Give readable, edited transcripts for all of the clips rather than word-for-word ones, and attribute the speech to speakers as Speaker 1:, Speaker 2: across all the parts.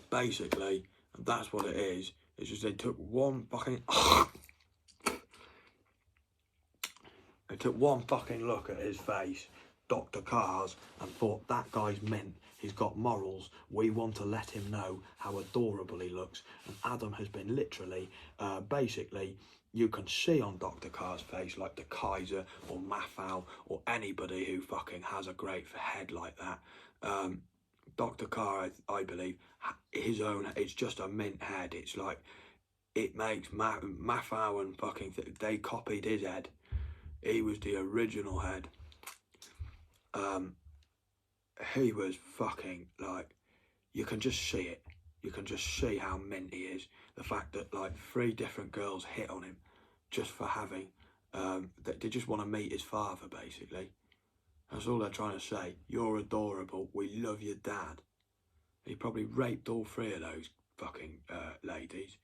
Speaker 1: basically, and that's what it is. It's just they took one fucking they took one fucking look at his face, Dr. Carr's, and thought, that guy's mint. He's got morals. We want to let him know how adorable he looks. And Adam has been literally, basically, you can see on Dr. Carr's face, like the Kaiser or Maffau or anybody who fucking has a great head like that. Dr. Carr, I believe, his own, it's just a mint head. It's like, it makes Maffau and fucking, they copied his head. He was the original head. He was fucking, like, you can just see it. You can just see how mint he is. The fact that, like, 3 different girls hit on him just for having, they just want to meet his father, basically. That's all they're trying to say. You're adorable. We love your dad. He probably raped all 3 of those fucking ladies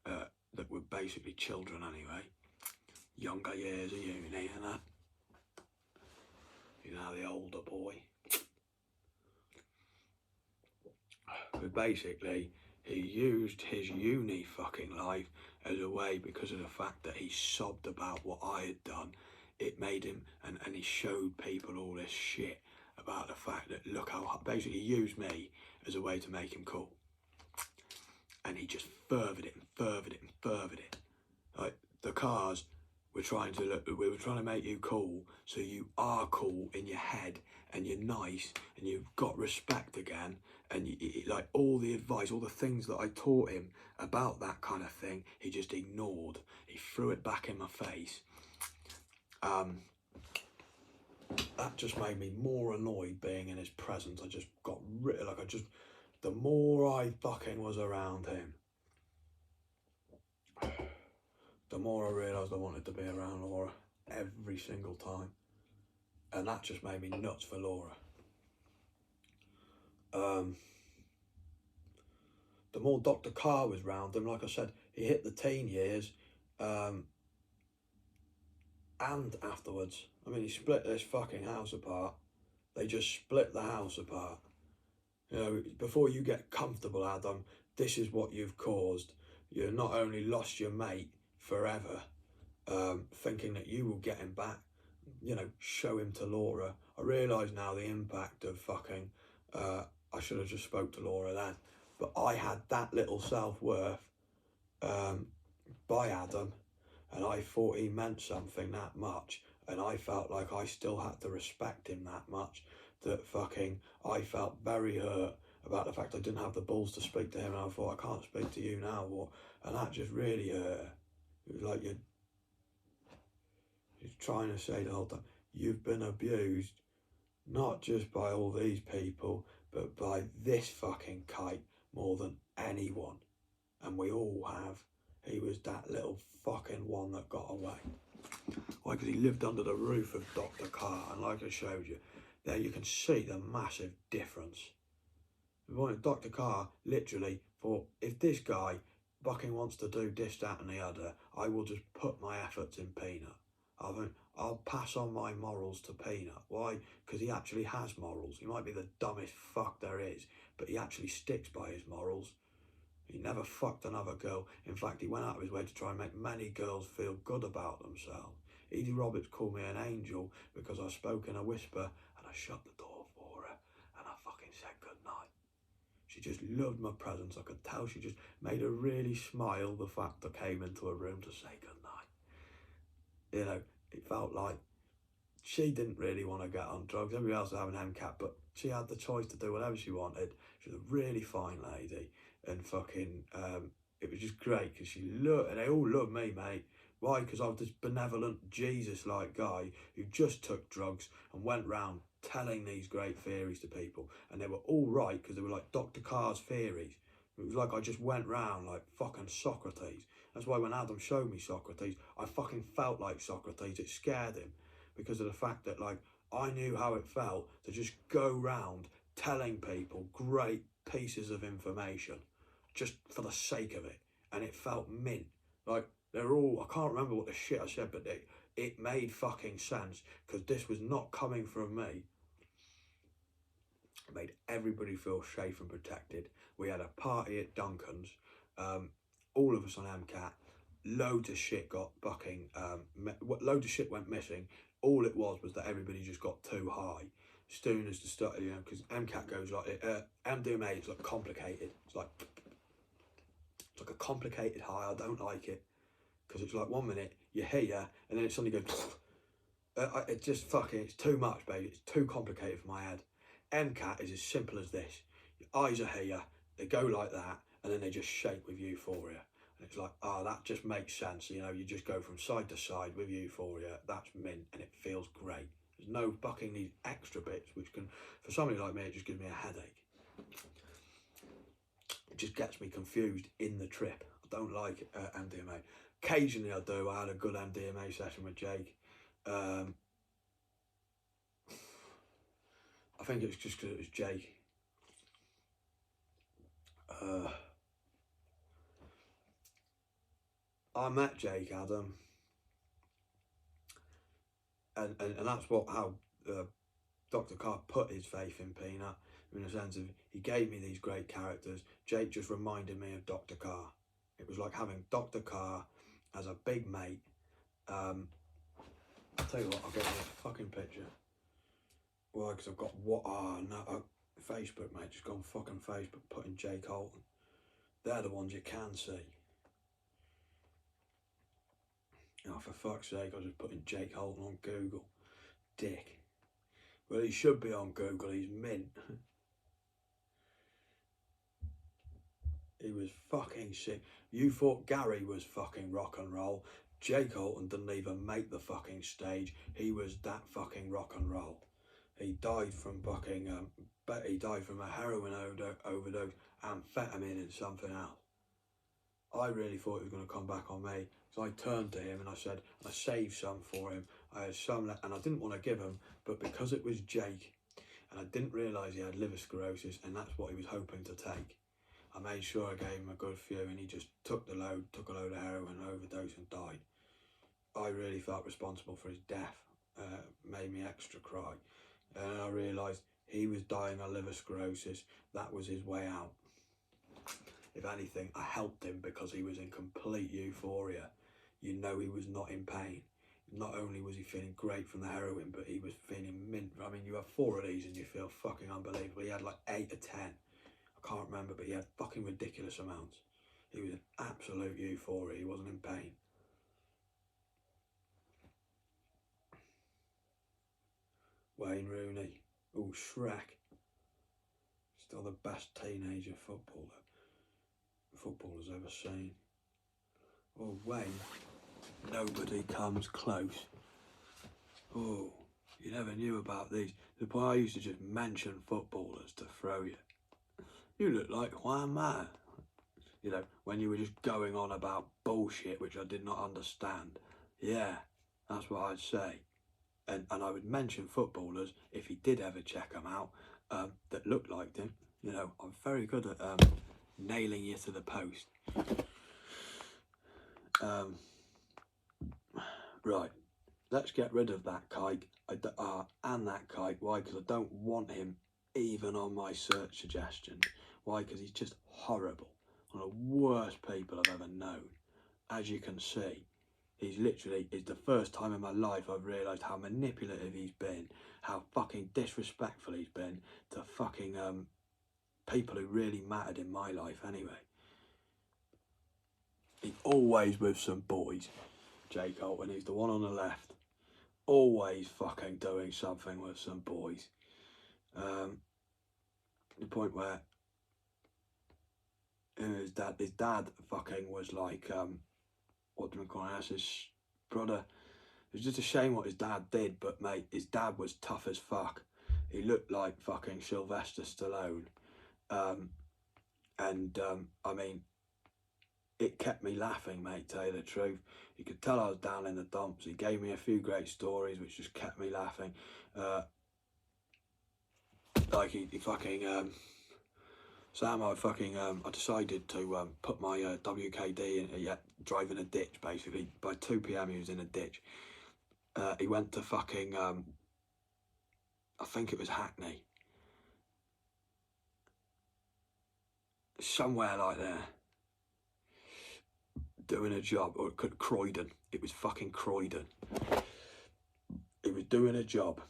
Speaker 1: that were basically children anyway. Younger years of uni and that. You know, the older boy. But basically, he used his uni fucking life as a way, because of the fact that he sobbed about what I had done. It made him, and he showed people all this shit about the fact that, look how, basically used me as a way to make him cool. And he just furthered it and furthered it and furthered it. Like, the Cars were trying to look, we were trying to make you cool, so you are cool in your head, and you're nice, and you've got respect again, and like, all the advice, all the things that I taught him about that kind of thing, he just ignored. He threw it back in my face. That just made me more annoyed being in his presence. I just got rid, like, the more I fucking was around him, the more I realised I wanted to be around Laura every single time. And that just made me nuts for Laura. The more Dr. Carr was round him, like I said, he hit the teen years, and afterwards. I mean, he split this fucking house apart. They just split the house apart. You know, before you get comfortable, Adam, this is what you've caused. You've not only lost your mate forever, thinking that you will get him back, you know, show him to Laura. I realise now the impact of fucking, I should have just spoke to Laura then, but I had that little self-worth by Adam, and I thought he meant something that much, and I felt like I still had to respect him that much, that fucking, I felt very hurt about the fact I didn't have the balls to speak to him, and I thought, I can't speak to you now, and that just really hurt. It was like you're trying to say the whole time, you've been abused, not just by all these people, but by this fucking kite more than anyone, and we all have. He was that little fucking one that got away. Why? Because he lived under the roof of Dr. Carr, and like I showed you, there you can see the massive difference. Dr. Carr literally thought, if this guy fucking wants to do this, that and the other, I will just put my efforts in Peanut. I'll pass on my morals to Peanut. Why? Because he actually has morals. He might be the dumbest fuck there is, but he actually sticks by his morals. He never fucked another girl. In fact, he went out of his way to try and make many girls feel good about themselves. Edie Roberts called me an angel because I spoke in a whisper and I shut the door for her and I fucking said goodnight. She just loved my presence. I could tell she just made her really smile the fact I came into a room to say goodnight. You know, it felt like she didn't really want to get on drugs. Everybody else was having MCAT, but she had the choice to do whatever she wanted. She was a really fine lady, and fucking, it was just great because she loved, and they all loved me, mate. Why? Because I was this benevolent, Jesus-like guy who just took drugs and went round telling these great theories to people, and they were all right because they were like Dr. Carr's theories. It was like I just went round like fucking Socrates. That's why when Adam showed me Socrates, I fucking felt like Socrates. It scared him because of the fact that, like, I knew how it felt to just go round telling people great pieces of information just for the sake of it, and it felt mint. Like, they're all, I can't remember what the shit I said, but it made fucking sense because this was not coming from me. It made everybody feel safe and protected, We had a party at Duncan's, all of us on MCAT, loads of shit got fucking, loads of shit went missing. All it was that everybody just got too high. As soon as the start, you know, because MCAT goes like, MDMA is like complicated. It's like a complicated high. I don't like it. Because it's like 1 minute, you're here, and then it suddenly goes, it just fucking, it's too much, baby. It's too complicated for my head. MCAT is as simple as this. Your eyes are here, they go like that, and then they just shake with euphoria. And it's like, oh, that just makes sense. You know, you just go from side to side with euphoria. That's mint, and it feels great. There's no fucking these extra bits, which can, for somebody like me, it just gives me a headache. It just gets me confused in the trip. I don't like MDMA. Occasionally I do. I had a good MDMA session with Jake. I think it's just because it was Jake. I met Jake, Adam, and that's how Dr. Carr put his faith in Peanut, in the sense of he gave me these great characters. Jake just reminded me of Dr. Carr. It was like having Dr. Carr as a big mate. I'll tell you what, I'll get you a fucking picture. Why? Because I've got Facebook, mate. Just go on fucking Facebook, put in Jake Holton. They're the ones you can see. Oh, for fuck's sake, I was just putting Jake Holton on Google. Dick. Well, he should be on Google, he's mint. He was fucking sick. You thought Gary was fucking rock and roll. Jake Holton didn't even make the fucking stage. He was that fucking rock and roll. He died from fucking, he died from a heroin overdose, amphetamine and something else. I really thought he was going to come back on me. So I turned to him and I said, I saved some for him. I had some left, and I didn't want to give him, but because it was Jake, and I didn't realise he had liver sclerosis, and that's what he was hoping to take, I made sure I gave him a good few, and he just took a load of heroin, overdose, and died. I really felt responsible for his death. Made me extra cry. And I realised he was dying of liver sclerosis. That was his way out. If anything, I helped him because he was in complete euphoria. You know, he was not in pain. Not only was he feeling great from the heroin, but he was feeling mint. I mean, you have 4 of these and you feel fucking unbelievable. He had like 8 or 10. I can't remember, but he had fucking ridiculous amounts. He was in absolute euphoria. He wasn't in pain. Wayne Rooney. Oh, Shrek. Still the best teenager footballer's ever seen. Oh, Wayne. Nobody comes close. Oh, you never knew about these. The boy I used to just mention footballers to throw you. You look like Juan Mata. You know, when you were just going on about bullshit which I did not understand. Yeah, that's what I'd say. And I would mention footballers, if he did ever check them out, that looked like him. You know, I'm very good at nailing you to the post. Right, let's get rid of that kike and that kike. Why? Because I don't want him even on my search suggestions. Why? Because he's just horrible. One of the worst people I've ever known. As you can see, it's the first time in my life I've realised how manipulative he's been, how fucking disrespectful he's been to fucking people who really mattered in my life anyway. He's always with some boys, Jake Holton. He's the one on the left. Always fucking doing something with some boys. The point where his dad fucking was like, what do we call it? His brother. It was just a shame what his dad did, but mate, his dad was tough as fuck. He looked like fucking Sylvester Stallone. I mean, it kept me laughing, mate, tell you the truth. You could tell I was down in the dumps. He gave me a few great stories which just kept me laughing. Like he fucking Sam, I decided to put my WKD in, drive in a ditch, basically. By 2 PM he was in a ditch. He went to fucking, I think it was Hackney. somewhere like there, doing a job, or Croydon. It was fucking Croydon. He was doing a job,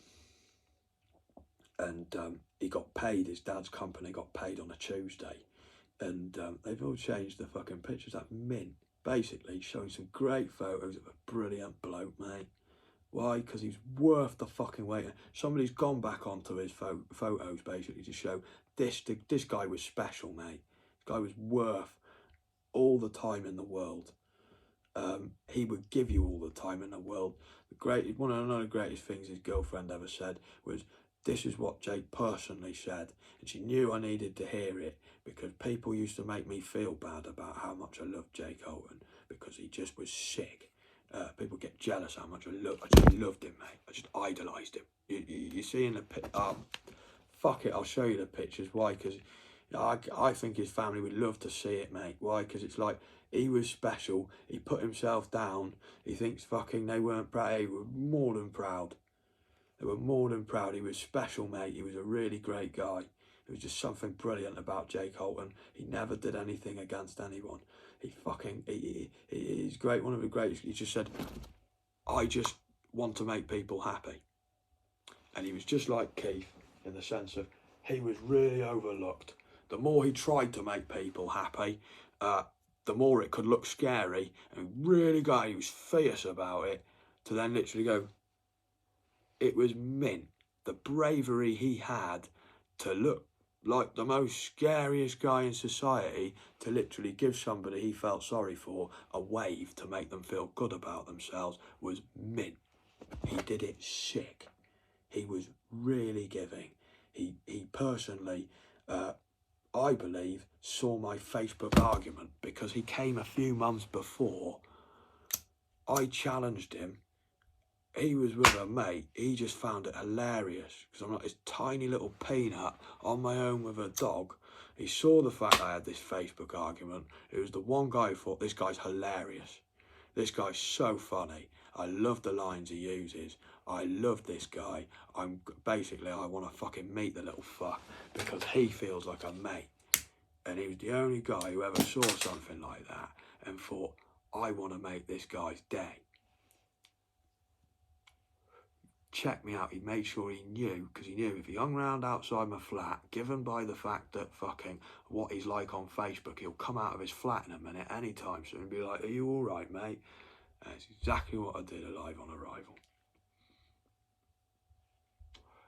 Speaker 1: and he got paid. His dad's company got paid on a Tuesday, and they've all changed the fucking pictures. That mint, basically showing some great photos of a brilliant bloke, mate. Why? Because he's worth the fucking wait. Somebody's gone back onto his photos basically to show this guy was special, mate. This guy was worth all the time in the world. He would give you all the time in the world. One of the greatest things his girlfriend ever said was, "This is what Jake personally said," and she knew I needed to hear it because people used to make me feel bad about how much I loved Jake Holton because he just was sick. People get jealous how much I just loved him, mate. I just idolised him. You see in the fuck it, I'll show you the pictures. Why? Because I think his family would love to see it, mate. Why? Because it's like, he was special. He put himself down. He thinks fucking they weren't proud. They were more than proud. They were more than proud. He was special, mate. He was a really great guy. There was just something brilliant about Jake Holton. He never did anything against anyone. He's great, one of the greatest. He just said, "I just want to make people happy." And he was just like Keith in the sense of, he was really overlooked. The more he tried to make people happy, the more it could look scary, and he was fierce about it, to then literally go, it was mint. The bravery he had to look like the most scariest guy in society, to literally give somebody he felt sorry for a wave to make them feel good about themselves, was mint. He did it sick. He was really giving. He personally, I believe, saw my Facebook argument, because he came a few months before. I challenged him. He was with a mate. He just found it hilarious because I'm like this tiny little peanut on my own with a dog. He saw the fact I had this Facebook argument. It was the one guy who thought, this guy's hilarious. This guy's so funny. I love the lines he uses. I love this guy. I want to fucking meet the little fuck because he feels like a mate. And he was the only guy who ever saw something like that and thought, I want to make this guy's day. Check me out. He made sure he knew, because he knew if he hung around outside my flat, given by the fact that fucking what he's like on Facebook, he'll come out of his flat in a minute anytime soon and be like, "Are you all right, mate?" And it's exactly what I did alive on arrival.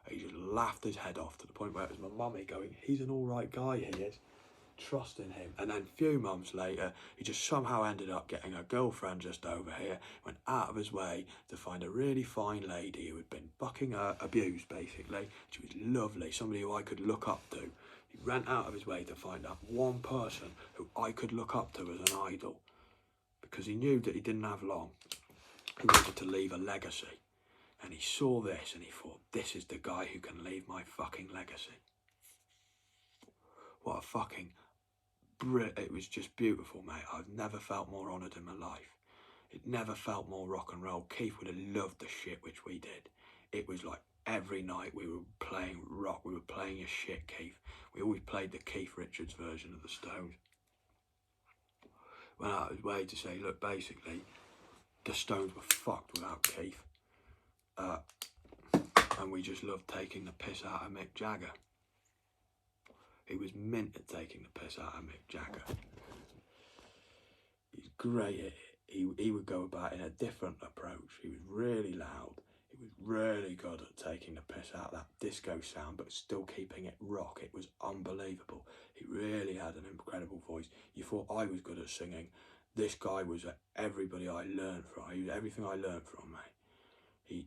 Speaker 1: He just laughed his head off to the point where it was my mummy going, "He's an all right guy, he is." Trusting him. And then a few months later, he just somehow ended up getting a girlfriend just over here, went out of his way to find a really fine lady who had been fucking abused, basically. She was lovely, somebody who I could look up to. He went out of his way to find that one person who I could look up to as an idol, because he knew that he didn't have long. He wanted to leave a legacy. And he saw this and he thought, this is the guy who can leave my fucking legacy. What a fucking it was just beautiful, mate. I've never felt more honoured in my life. It never felt more rock and roll. Keith would have loved the shit which we did. It was like every night we were playing rock. We were playing your shit, Keith. We always played the Keith Richards version of the Stones. Went out of his way to say, look, basically, the Stones were fucked without Keith. And we just loved taking the piss out of Mick Jagger. He was mint at taking the piss out of Mick Jagger. He's great. He would go about in a different approach. He was really loud. He was really good at taking the piss out of that disco sound, but still keeping it rock. It was unbelievable. He really had an incredible voice. You thought I was good at singing. This guy was everybody I learned from. He was everything I learned from, mate.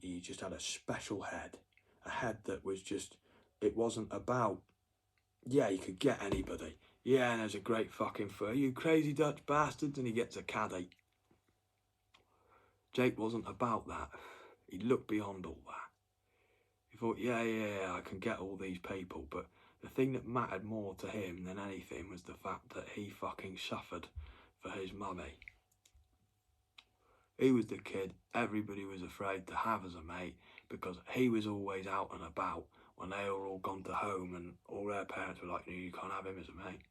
Speaker 1: He just had a special head. A head that was just, it wasn't about, yeah, you could get anybody. Yeah, and there's a great fucking fur. You crazy Dutch bastards, and he gets a caddy. Jake wasn't about that. He looked beyond all that. He thought, yeah, I can get all these people, but the thing that mattered more to him than anything was the fact that he fucking suffered for his mummy. He was the kid everybody was afraid to have as a mate, because he was always out and about when they were all gone to home and all their parents were like, no, you can't have him as a mate.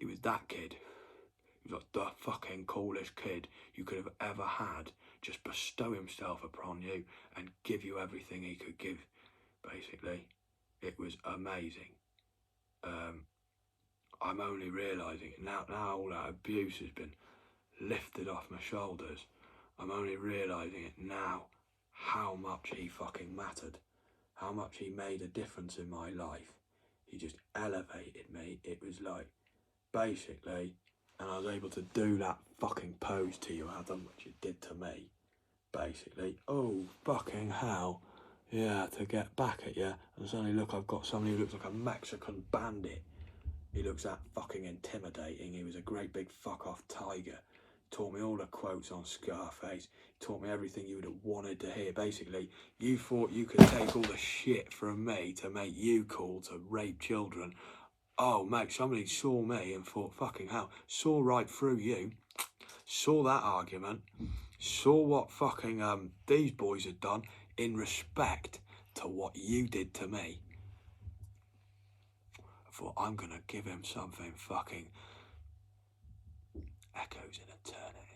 Speaker 1: He was that kid. He was like the fucking coolest kid you could have ever had. Just bestow himself upon you and give you everything he could give, basically. It was amazing. I'm only realising now all that abuse has been lifted off my shoulders. I'm only realising it now how much he fucking mattered. How much he made a difference in my life. He just elevated me. It was like, basically, and I was able to do that fucking pose to you, Adam, which you did to me. Basically, oh fucking hell. Yeah, to get back at you. And suddenly look, I've got somebody who looks like a Mexican bandit. He looks that fucking intimidating. He was a great big fuck off tiger. He taught me all the quotes on Scarface. He taught me everything you would have wanted to hear. Basically, you thought you could take all the shit from me to make you cool to rape children. Oh, mate, somebody saw me and thought, fucking hell, saw right through you. Saw that argument. Saw what fucking these boys had done in respect to what you did to me. I thought, I'm gonna give him something fucking echoes in eternity.